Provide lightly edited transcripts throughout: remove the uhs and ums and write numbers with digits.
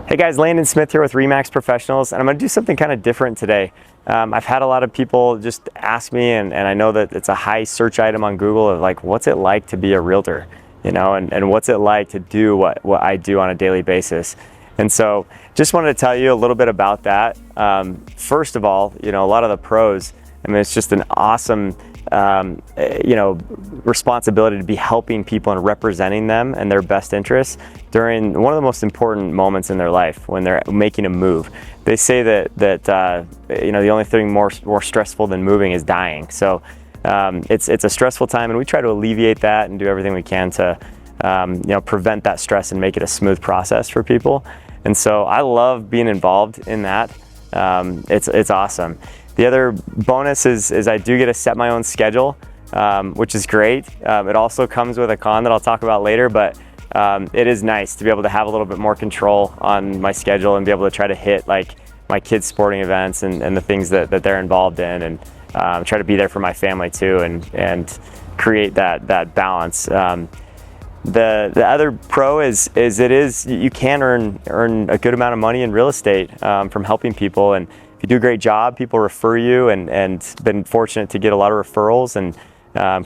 Hey guys, Landon Smith here with RE/MAX Professionals, and I'm going to do something kind of different today. I've had a lot of people just ask me, and I know that it's a high search item on Google of like, what's it like to be a realtor, and what's it like to do what I do on a daily basis. And so just wanted to tell you a little bit about that. First of all, a lot of the pros, it's just an awesome responsibility to be helping people and representing them and their best interests during one of the most important moments in their life when they're making a move. They say that the only thing more stressful than moving is dying. So it's a stressful time, and we try to alleviate that and do everything we can to prevent that stress and make it a smooth process for people. And so I love being involved in that. It's awesome. The other bonus is I do get to set my own schedule, which is great. It also comes with a con that I'll talk about later, but it is nice to be able to have a little bit more control on my schedule and be able to try to hit like my kids' sporting events and the things that they're involved in, and try to be there for my family too, and create that balance. The other pro is you can earn a good amount of money in real estate from helping people, and if you do a great job, people refer you, and been fortunate to get a lot of referrals and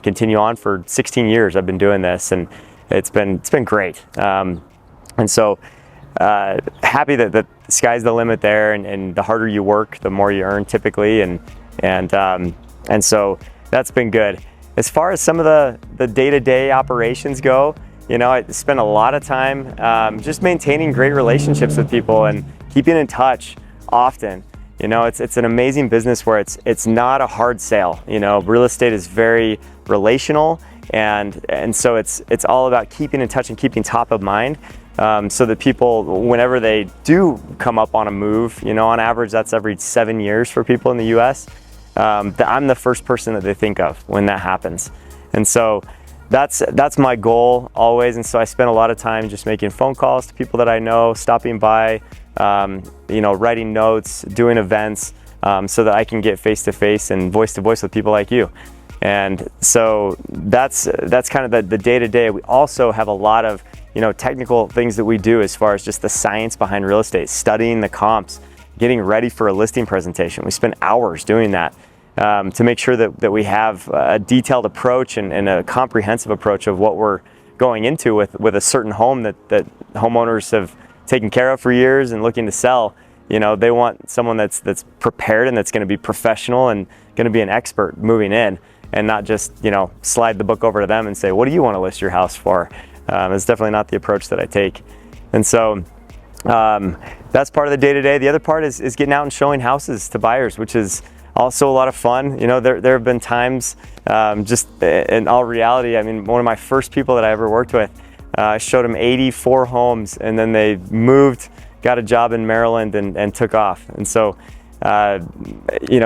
continue on for 16 years. I've been doing this, and it's been great. And so happy that the sky's the limit there, and the harder you work, the more you earn typically, and so that's been good. As far as some of the day-to-day operations go, I spend a lot of time just maintaining great relationships with people and keeping in touch often. It's an amazing business where it's not a hard sale. Real estate is very relational, and so it's all about keeping in touch and keeping top of mind, so that people, whenever they do come up on a move, on average that's every 7 years for people in the US, that I'm the first person that they think of when that happens. And so that's my goal always. And so I spend a lot of time just making phone calls to people that I know, stopping by, writing notes, doing events, so that I can get face-to-face and voice-to-voice with people like you. And so that's kind of the day-to-day. We also have a lot of technical things that we do as far as just the science behind real estate, studying the comps, getting ready for a listing presentation. We spend hours doing that to make sure that we have a detailed approach and a comprehensive approach of what we're going into with a certain home that homeowners have taken care of for years and looking to sell. They want someone that's prepared and that's going to be professional and going to be an expert moving in, and not just slide the book over to them and say, what do you want to list your house for? It's definitely not the approach that I take. And so that's part of the day-to-day. The other part is getting out and showing houses to buyers, which is also a lot of fun. There have been times, just in all reality, one of my first people that I ever worked with, I showed them 84 homes, and then they moved, got a job in Maryland, and took off. And so,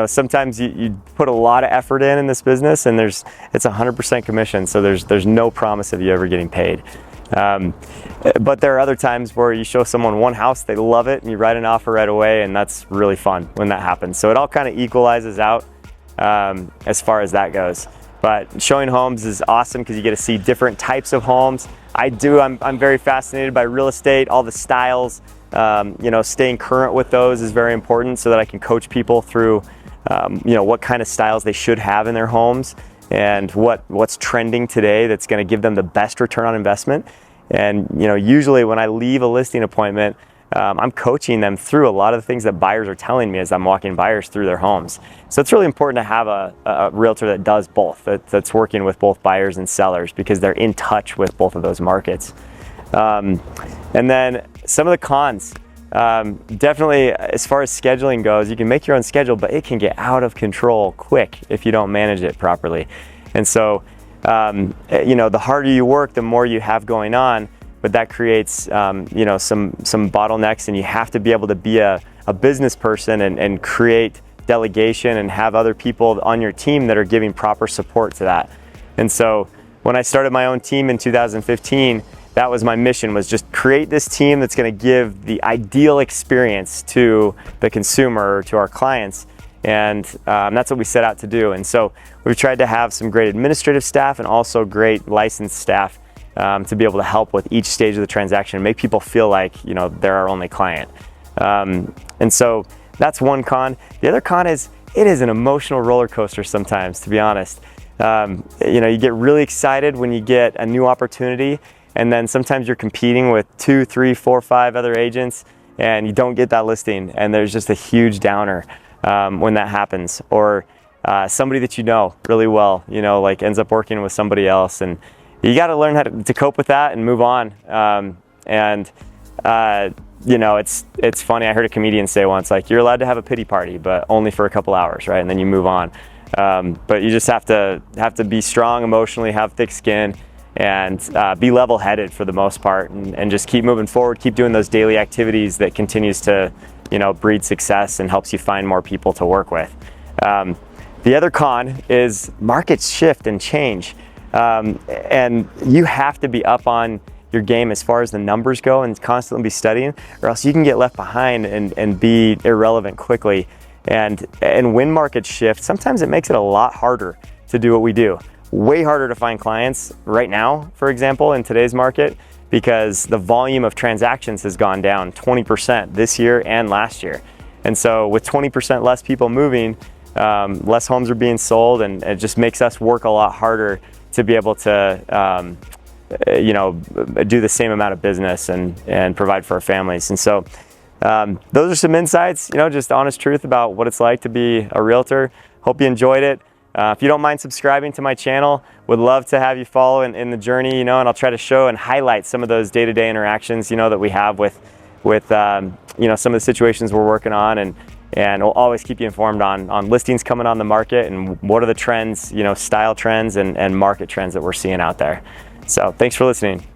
sometimes you put a lot of effort in this business, and it's 100% commission, so there's no promise of you ever getting paid. But there are other times where you show someone one house, they love it, and you write an offer right away, and that's really fun when that happens. So it all kind of equalizes out as far as that goes. But showing homes is awesome because you get to see different types of homes. I'm very fascinated by real estate, all the styles. Staying current with those is very important so that I can coach people through what kind of styles they should have in their homes, and what's trending today that's going to give them the best return on investment. And usually when I leave a listing appointment, I'm coaching them through a lot of the things that buyers are telling me as I'm walking buyers through their homes. So it's really important to have a realtor that does both, that's working with both buyers and sellers, because they're in touch with both of those markets. And then some of the cons, definitely as far as scheduling goes, you can make your own schedule, but it can get out of control quick if you don't manage it properly. And so, the harder you work, the more you have going on, but that creates, some bottlenecks, and you have to be able to be a business person and create delegation and have other people on your team that are giving proper support to that. And so when I started my own team in 2015, that was my mission, was just create this team that's going to give the ideal experience to the consumer, or to our clients. And that's what we set out to do. And so we've tried to have some great administrative staff and also great licensed staff to be able to help with each stage of the transaction and make people feel like, you know, they're our only client. And so that's one con. The other con is it is an emotional roller coaster sometimes, to be honest. You know, you get really excited when you get a new opportunity, and then sometimes you're competing with 2, 3, 4, 5 other agents and you don't get that listing, and there's just a huge downer when that happens. Or somebody that you know really well, you know, like ends up working with somebody else, and you got to learn how to cope with that and move on. You know, it's funny. I heard a comedian say once, like, you're allowed to have a pity party, but only for a couple hours, right? And then you move on. But you just have to be strong emotionally, have thick skin, and be level-headed for the most part, and just keep moving forward, keep doing those daily activities that continues to, you know, breed success and helps you find more people to work with. The other con is markets shift and change, and you have to be up on your game as far as the numbers go and constantly be studying, or else you can get left behind and be irrelevant quickly. And when markets shift, sometimes it makes it a lot harder to do what we do. Way harder to find clients right now, for example, in today's market, because the volume of transactions has gone down 20% this year and last year. And so with 20% less people moving, less homes are being sold, and it just makes us work a lot harder to be able to you know, do the same amount of business and provide for our families. And so those are some insights, you know, just honest truth about what it's like to be a realtor. Hope you enjoyed it. If you don't mind subscribing to my channel, would love to have you follow in the journey, you know, and I'll try to show and highlight some of those day-to-day interactions, you know, that we have with you know, some of the situations we're working on, and we'll always keep you informed on listings coming on the market and what are the trends, you know, style trends and market trends that we're seeing out there. So thanks for listening.